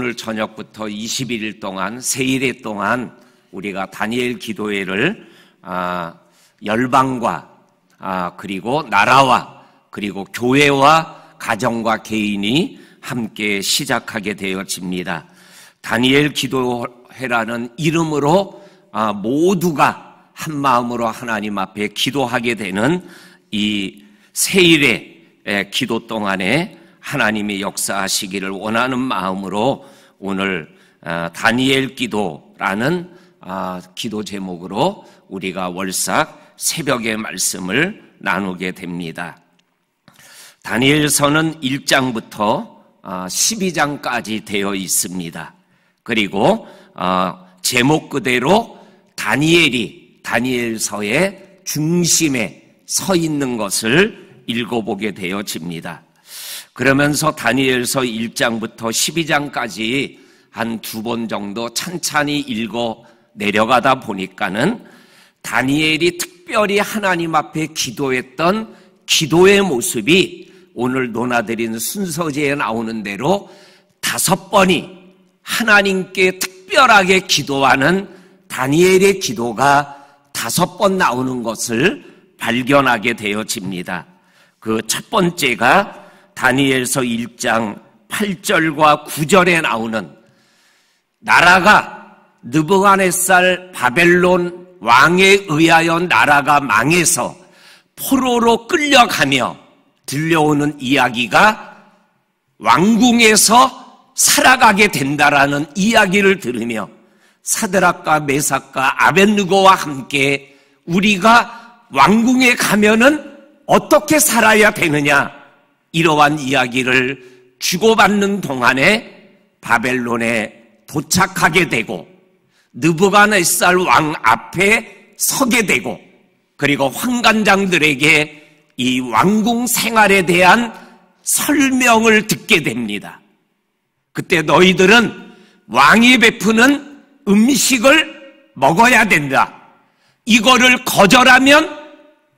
오늘 저녁부터 21일 동안 세일회 동안 우리가 다니엘 기도회를 열방과 그리고 나라와 그리고 교회와 가정과 개인이 함께 시작하게 되어집니다. 다니엘 기도회라는 이름으로 모두가 한 마음으로 하나님 앞에 기도하게 되는 이 세일의 기도 동안에 하나님이 역사하시기를 원하는 마음으로 오늘 다니엘 기도라는 기도 제목으로 우리가 월삭 새벽의 말씀을 나누게 됩니다. 다니엘서는 1장부터 12장까지 되어 있습니다. 그리고 제목 그대로 다니엘이 다니엘서의 중심에 서 있는 것을 읽어보게 되어집니다. 그러면서 다니엘서 1장부터 12장까지 한 2번 정도 찬찬히 읽어 내려가다 보니까는 다니엘이 특별히 하나님 앞에 기도했던 기도의 모습이 오늘 논하드린 순서지에 나오는 대로 5번이 하나님께 특별하게 기도하는 다니엘의 기도가 5번 나오는 것을 발견하게 되어집니다. 그 첫 번째가 다니엘서 1장 8절과 9절에 나오는 나라가 느부갓네살 바벨론 왕에 의하여 나라가 망해서 포로로 끌려가며 들려오는 이야기가 왕궁에서 살아가게 된다라는 이야기를 들으며 사드락과 메삭과 아벳느고와 함께 우리가 왕궁에 가면은 어떻게 살아야 되느냐 이러한 이야기를 주고받는 동안에 바벨론에 도착하게 되고 느부갓네살 왕 앞에 서게 되고 그리고 환관장들에게 이 왕궁 생활에 대한 설명을 듣게 됩니다. 그때 너희들은 왕이 베푸는 음식을 먹어야 된다. 이거를 거절하면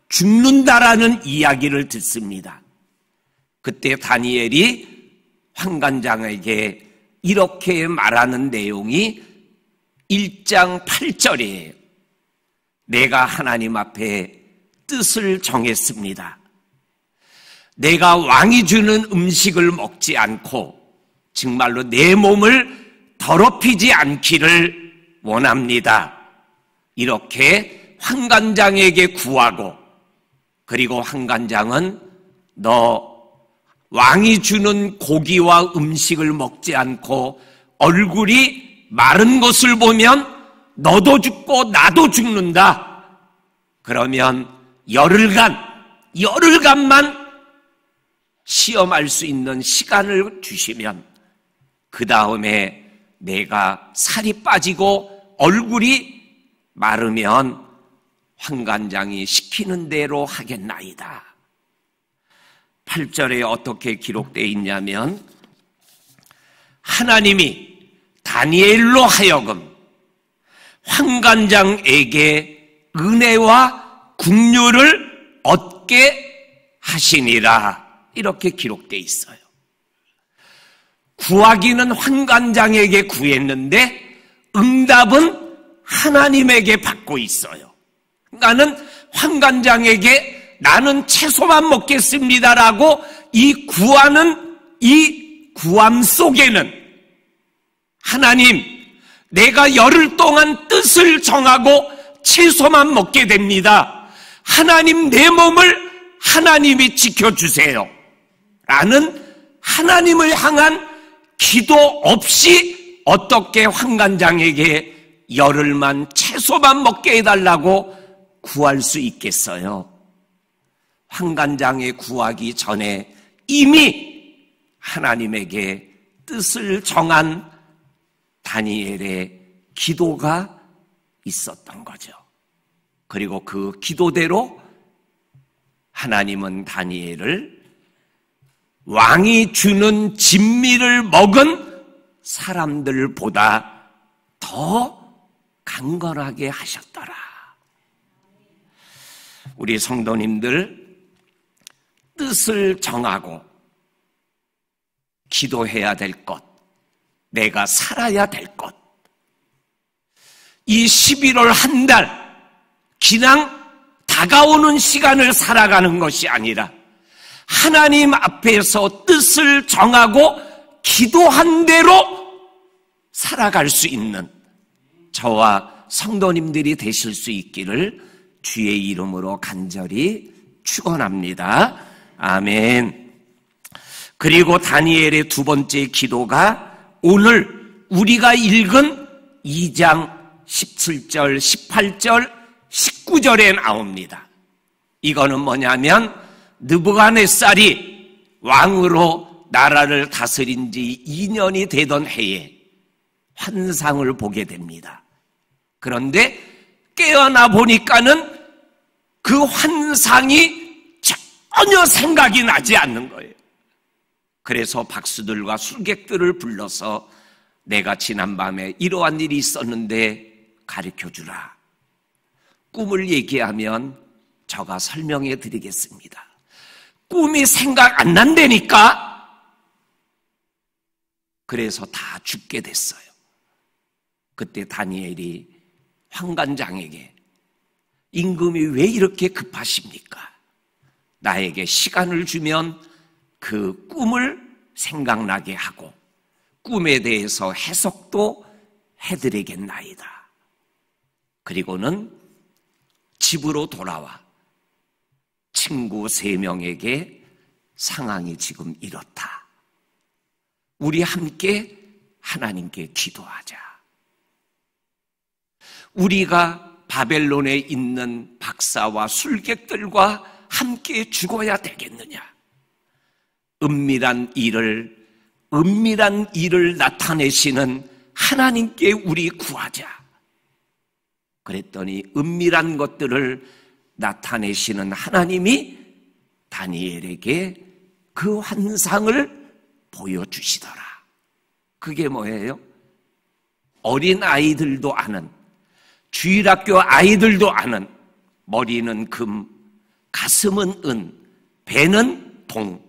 죽는다라는 이야기를 듣습니다. 그때 다니엘이 환관장에게 이렇게 말하는 내용이 1장 8절이에요. 내가 하나님 앞에 뜻을 정했습니다. 내가 왕이 주는 음식을 먹지 않고 정말로 내 몸을 더럽히지 않기를 원합니다. 이렇게 환관장에게 구하고 그리고 환관장은 너 왕이 주는 고기와 음식을 먹지 않고 얼굴이 마른 것을 보면 너도 죽고 나도 죽는다. 그러면 열흘간만 시험할 수 있는 시간을 주시면 그 다음에 내가 살이 빠지고 얼굴이 마르면 환관장이 시키는 대로 하겠나이다. 8절에 어떻게 기록되어 있냐면 하나님이 다니엘로 하여금 환관장에게 은혜와 긍휼을 얻게 하시니라 이렇게 기록되어 있어요. 구하기는 환관장에게 구했는데 응답은 하나님에게 받고 있어요. 나는 환관장에게 나는 채소만 먹겠습니다라고 이 구하는 이 구함 속에는 하나님 내가 열흘 동안 뜻을 정하고 채소만 먹게 됩니다. 하나님 내 몸을 하나님이 지켜주세요 라는 하나님을 향한 기도 없이 어떻게 환관장에게 열흘만 채소만 먹게 해달라고 구할 수 있겠어요? 환관장에 구하기 전에 이미 하나님에게 뜻을 정한 다니엘의 기도가 있었던 거죠. 그리고 그 기도대로 하나님은 다니엘을 왕이 주는 진미를 먹은 사람들보다 더 강건하게 하셨더라. 우리 성도님들 뜻을 정하고 기도해야 될 것, 내가 살아야 될 것. 이 11월 한 달 그냥 다가오는 시간을 살아가는 것이 아니라 하나님 앞에서 뜻을 정하고 기도한 대로 살아갈 수 있는 저와 성도님들이 되실 수 있기를 주의 이름으로 간절히 축원합니다. 아멘. 그리고 다니엘의 두 번째 기도가 오늘 우리가 읽은 2장 17절, 18절, 19절에 나옵니다. 이거는 뭐냐면 느부갓네살이 왕으로 나라를 다스린 지 2년이 되던 해에 환상을 보게 됩니다. 그런데 깨어나 보니까는 그 환상이 전혀 생각이 나지 않는 거예요. 그래서 박수들과 술객들을 불러서 내가 지난밤에 이러한 일이 있었는데 가르쳐주라. 꿈을 얘기하면 저가 설명해 드리겠습니다. 꿈이 생각 안 난다니까. 그래서 다 죽게 됐어요. 그때 다니엘이 황관장에게 임금이 왜 이렇게 급하십니까? 나에게 시간을 주면 그 꿈을 생각나게 하고 꿈에 대해서 해석도 해드리겠나이다. 그리고는 집으로 돌아와 친구 3명에게 상황이 지금 이렇다. 우리 함께 하나님께 기도하자. 우리가 바벨론에 있는 박사와 술객들과 함께 죽어야 되겠느냐? 은밀한 일을 나타내시는 하나님께 우리 구하자. 그랬더니 은밀한 것들을 나타내시는 하나님이 다니엘에게 그 환상을 보여주시더라. 그게 뭐예요? 어린 아이들도 아는, 주일학교 아이들도 아는, 머리는 금, 가슴은 은, 배는 동,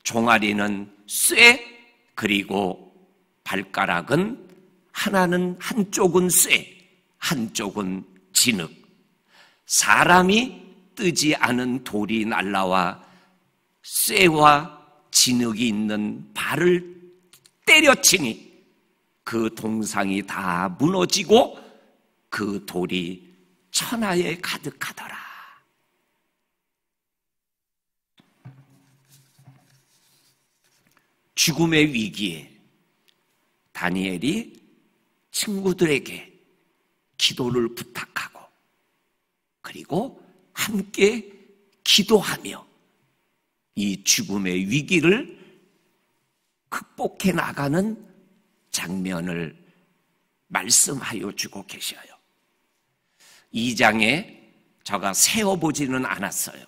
종아리는 쇠, 그리고 발가락은 하나는 한쪽은 쇠, 한쪽은 진흙. 사람이 뜨지 않은 돌이 날라와 쇠와 진흙이 있는 발을 때려치니 그 동상이 다 무너지고 그 돌이 천하에 가득하더라. 죽음의 위기에 다니엘이 친구들에게 기도를 부탁하고 그리고 함께 기도하며 이 죽음의 위기를 극복해 나가는 장면을 말씀하여 주고 계셔요. 2장에 제가 세어보지는 않았어요.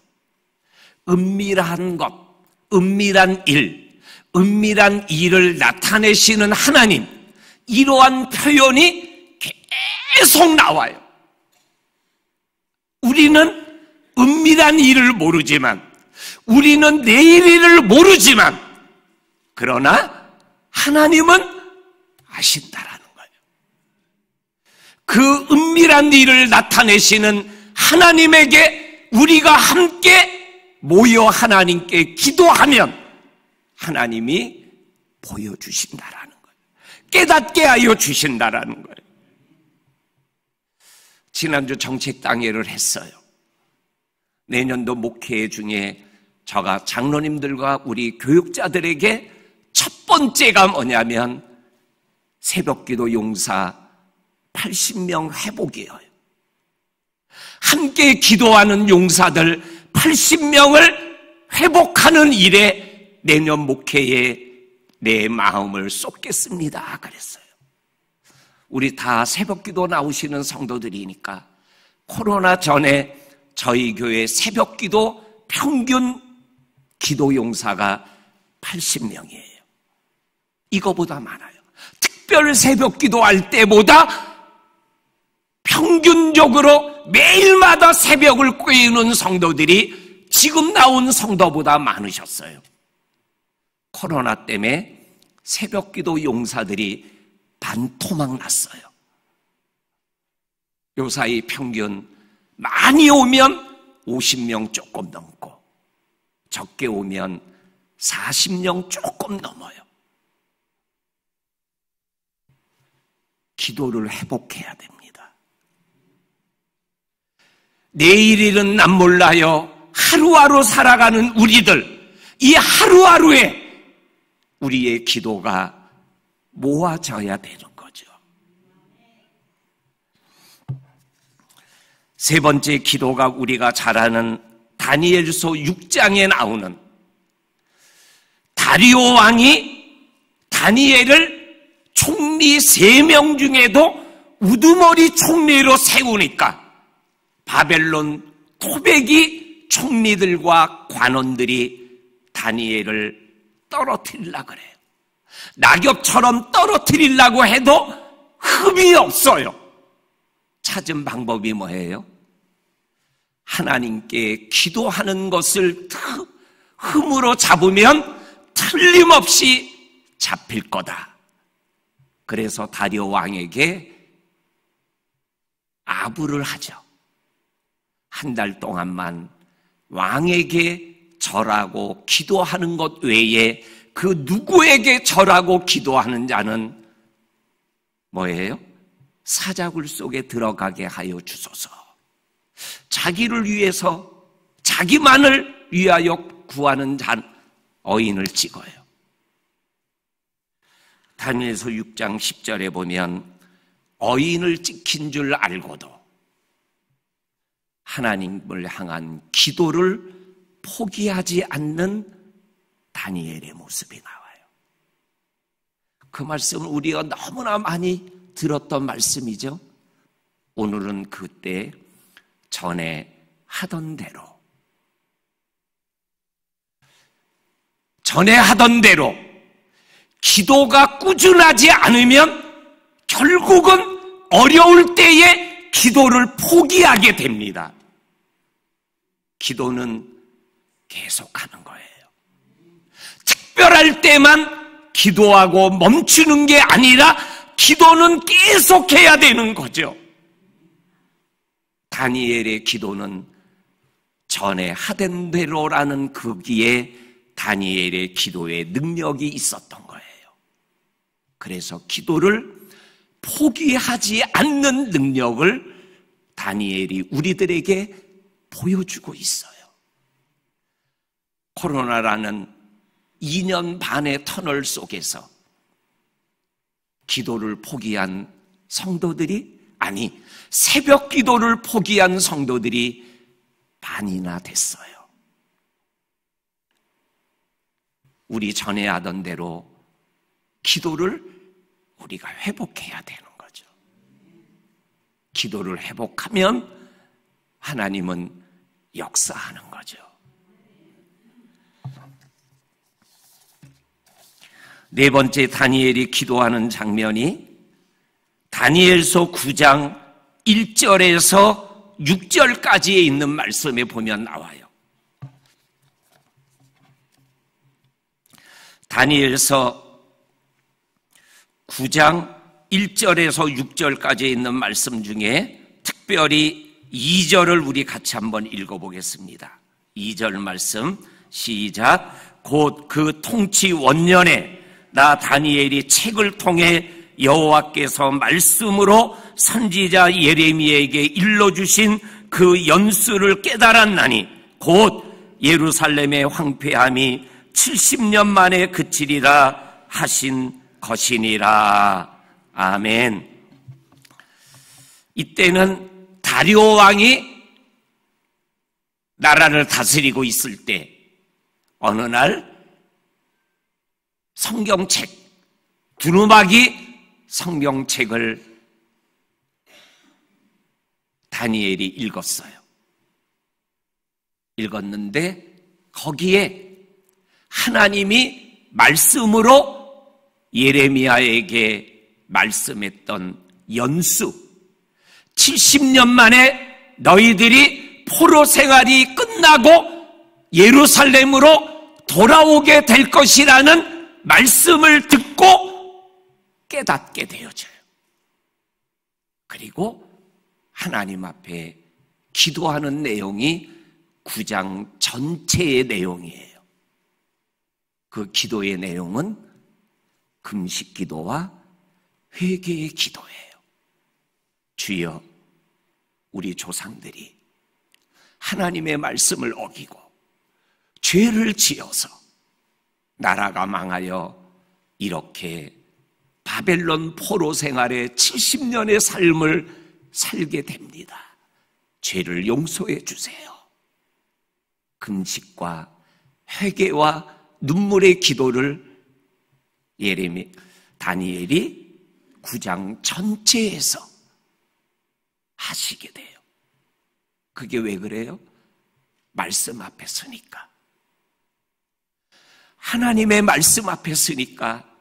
은밀한 것, 은밀한 은밀한 일을 나타내시는 하나님, 이러한 표현이 계속 나와요. 우리는 은밀한 일을 모르지만, 우리는 내일 일을 모르지만, 그러나 하나님은 아신다라는 거예요. 그 은밀한 일을 나타내시는 하나님에게 우리가 함께 모여 하나님께 기도하면 하나님이 보여주신다라는 거예요. 깨닫게 하여 주신다라는 거예요. 지난주 정책당회를 했어요. 내년도 목회 중에 제가 장로님들과 우리 교육자들에게 첫 번째가 뭐냐면 새벽기도 용사 80명 회복이에요. 함께 기도하는 용사들 80명을 회복하는 일에 내년 목회에 내 마음을 쏟겠습니다. 그랬어요. 우리 다 새벽기도 나오시는 성도들이니까 코로나 전에 저희 교회 새벽기도 평균 기도 용사가 80명이에요. 이거보다 많아요. 특별 새벽기도 할 때보다 평균적으로 매일마다 새벽을 꿰우는 성도들이 지금 나온 성도보다 많으셨어요. 코로나 때문에 새벽기도 용사들이 반토막 났어요. 요 사이 평균 많이 오면 50명 조금 넘고 적게 오면 40명 조금 넘어요. 기도를 회복해야 됩니다. 내일 일은 난 몰라요. 하루하루 살아가는 우리들, 이 하루하루에 우리의 기도가 모아져야 되는 거죠. 세 번째 기도가 우리가 잘 아는 다니엘서 6장에 나오는 다리오 왕이 다니엘을 총리 3명 중에도 우두머리 총리로 세우니까 바벨론 토백이 총리들과 관원들이 다니엘을 떨어뜨리려고 그래요. 낙엽처럼 떨어뜨리려고 해도 흠이 없어요. 찾은 방법이 뭐예요? 하나님께 기도하는 것을 흠으로 잡으면 틀림없이 잡힐 거다. 그래서 다리오 왕에게 아부를 하죠. 한 달 동안만 왕에게 절하고 기도하는 것 외에 그 누구에게 절하고 기도하는 자는 뭐예요? 사자굴 속에 들어가게 하여 주소서. 자기를 위해서, 자기만을 위하여 구하는 어인을 찍어요. 다니엘서 6장 10절에 보면 어인을 찍힌 줄 알고도 하나님을 향한 기도를 포기하지 않는 다니엘의 모습이 나와요. 그 말씀은 우리가 너무나 많이 들었던 말씀이죠. 오늘은 그때 전에 하던 기도가 꾸준하지 않으면 결국은 어려울 때에 기도를 포기하게 됩니다. 기도는 계속하는 거예요. 특별할 때만 기도하고 멈추는 게 아니라 기도는 계속해야 되는 거죠. 다니엘의 기도는 전에 하던 대로라는 거기에 다니엘의 기도에 능력이 있었던 거예요. 그래서 기도를 포기하지 않는 능력을 다니엘이 우리들에게 보여주고 있어요. 코로나라는 2년 반의 터널 속에서 기도를 포기한 성도들이, 아니 새벽 기도를 포기한 성도들이 반이나 됐어요. 우리 전에 하던 대로 기도를 우리가 회복해야 되는 거죠. 기도를 회복하면 하나님은 역사하는 거죠. 네 번째 다니엘이 기도하는 장면이 다니엘서 9장 1절에서 6절까지에 있는 말씀에 보면 나와요. 다니엘서 9장 1절에서 6절까지에 있는 말씀 중에 특별히 2절을 우리 같이 한번 읽어보겠습니다. 2절 말씀 시작. 곧 그 통치 원년에 나 다니엘이 책을 통해 여호와께서 말씀으로 선지자 예레미야에게 일러주신 그 연수를 깨달았나니 곧 예루살렘의 황폐함이 70년 만에 그치리라 하신 것이니라. 아멘. 이때는 다리오 왕이 나라를 다스리고 있을 때 어느 날 성경책, 두루마기 성경책을 다니엘이 읽었어요. 읽었는데 거기에 하나님이 말씀으로 예레미야에게 말씀했던 연수, 70년 만에 너희들이 포로 생활이 끝나고 예루살렘으로 돌아오게 될 것이라는 말씀을 듣고 깨닫게 되어져요. 그리고 하나님 앞에 기도하는 내용이 9장 전체의 내용이에요. 그 기도의 내용은 금식 기도와 회개의 기도예요. 주여, 우리 조상들이 하나님의 말씀을 어기고 죄를 지어서 나라가 망하여 이렇게 바벨론 포로 생활의 70년의 삶을 살게 됩니다. 죄를 용서해 주세요. 금식과 회개와 눈물의 기도를 다니엘이 9장 전체에서 하시게 돼요. 그게 왜 그래요? 말씀 앞에 서니까. 하나님의 말씀 앞에 서니까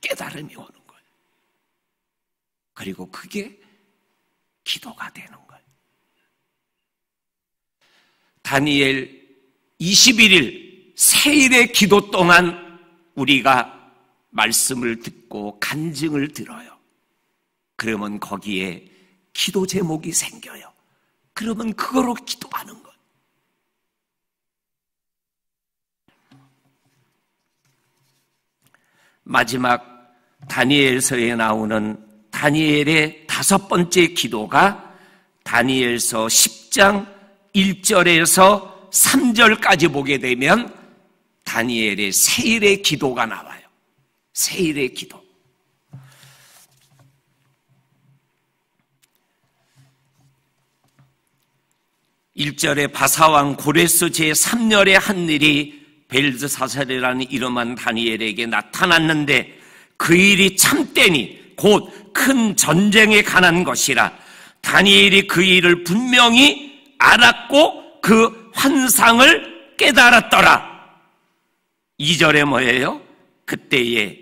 깨달음이 오는 거예요. 그리고 그게 기도가 되는 거예요. 다니엘 21일 세일의 기도 동안 우리가 말씀을 듣고 간증을 들어요. 그러면 거기에 기도 제목이 생겨요. 그러면 그거로 기도하는 거예요. 마지막 다니엘서에 나오는 다니엘의 5번째 기도가 다니엘서 10장 1절에서 3절까지 보게 되면 다니엘의 세일의 기도가 나와요. 세일의 기도. 1절에 바사왕 고레스 제3렬의 한 일이 벨드사살이라는 이름한 다니엘에게 나타났는데 그 일이 참되니 곧 큰 전쟁에 관한 것이라. 다니엘이 그 일을 분명히 알았고 그 환상을 깨달았더라. 2절에 뭐예요? 그때에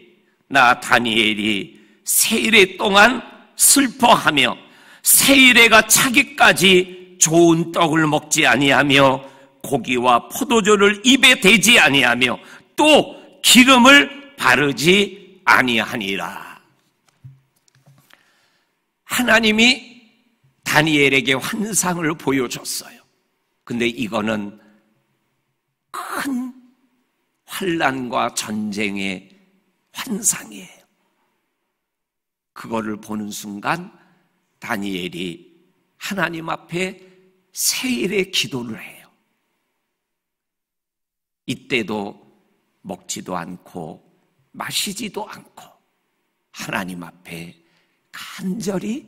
나 다니엘이 세일에 동안 슬퍼하며 세일에가 차기까지 좋은 떡을 먹지 아니하며 고기와 포도주를 입에 대지 아니하며 또 기름을 바르지 아니하니라. 하나님이 다니엘에게 환상을 보여줬어요. 근데 이거는 큰 환난과 전쟁의 환상이에요. 그거를 보는 순간 다니엘이 하나님 앞에 세일의 기도를 해요. 이때도 먹지도 않고 마시지도 않고 하나님 앞에 간절히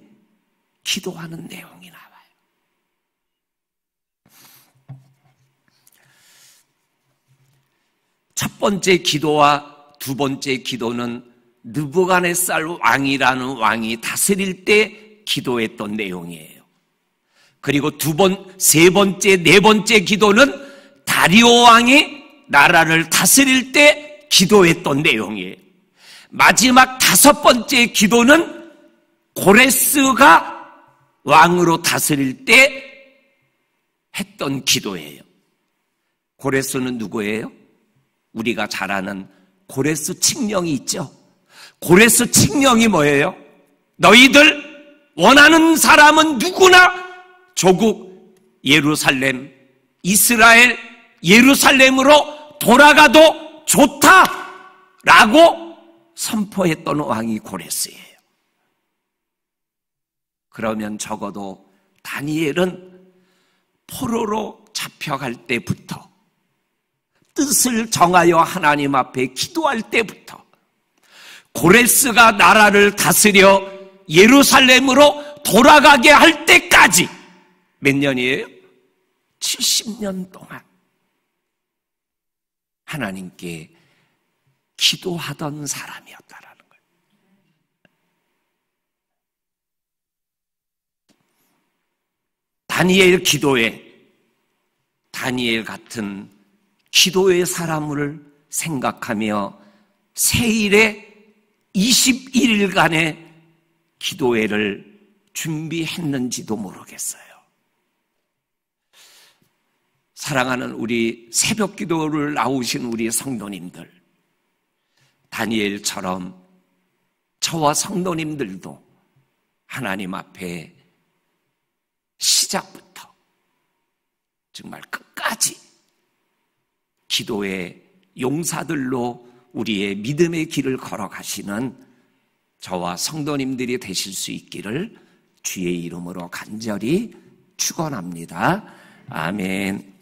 기도하는 내용이 나와요. 첫 번째 기도와 두 번째 기도는 느부갓네살 왕이라는 왕이 다스릴 때 기도했던 내용이에요. 그리고 세 번째, 네 번째 기도는 다리오 왕이 나라를 다스릴 때 기도했던 내용이에요. 마지막 5번째 기도는 고레스가 왕으로 다스릴 때 했던 기도예요. 고레스는 누구예요? 우리가 잘 아는 고레스 칙령이 있죠. 고레스 칙령이 뭐예요? 너희들 원하는 사람은 누구나 조국 예루살렘, 이스라엘 예루살렘으로 돌아가도 좋다라고 선포했던 왕이 고레스예요. 그러면 적어도 다니엘은 포로로 잡혀갈 때부터 뜻을 정하여 하나님 앞에 기도할 때부터 고레스가 나라를 다스려 예루살렘으로 돌아가게 할 때까지 몇 년이에요? 70년 동안 하나님께 기도하던 사람이었다라는 거예요. 다니엘 기도에 다니엘 같은 기도의 사람을 생각하며 세일에 21일간의 기도회를 준비했는지도 모르겠어요. 사랑하는 우리 새벽 기도를 나오신 우리 성도님들, 다니엘처럼 저와 성도님들도 하나님 앞에 시작부터 정말 끝까지 기도의 용사들로 우리의 믿음의 길을 걸어가시는 저와 성도님들이 되실 수 있기를 주의 이름으로 간절히 축원합니다. 아멘.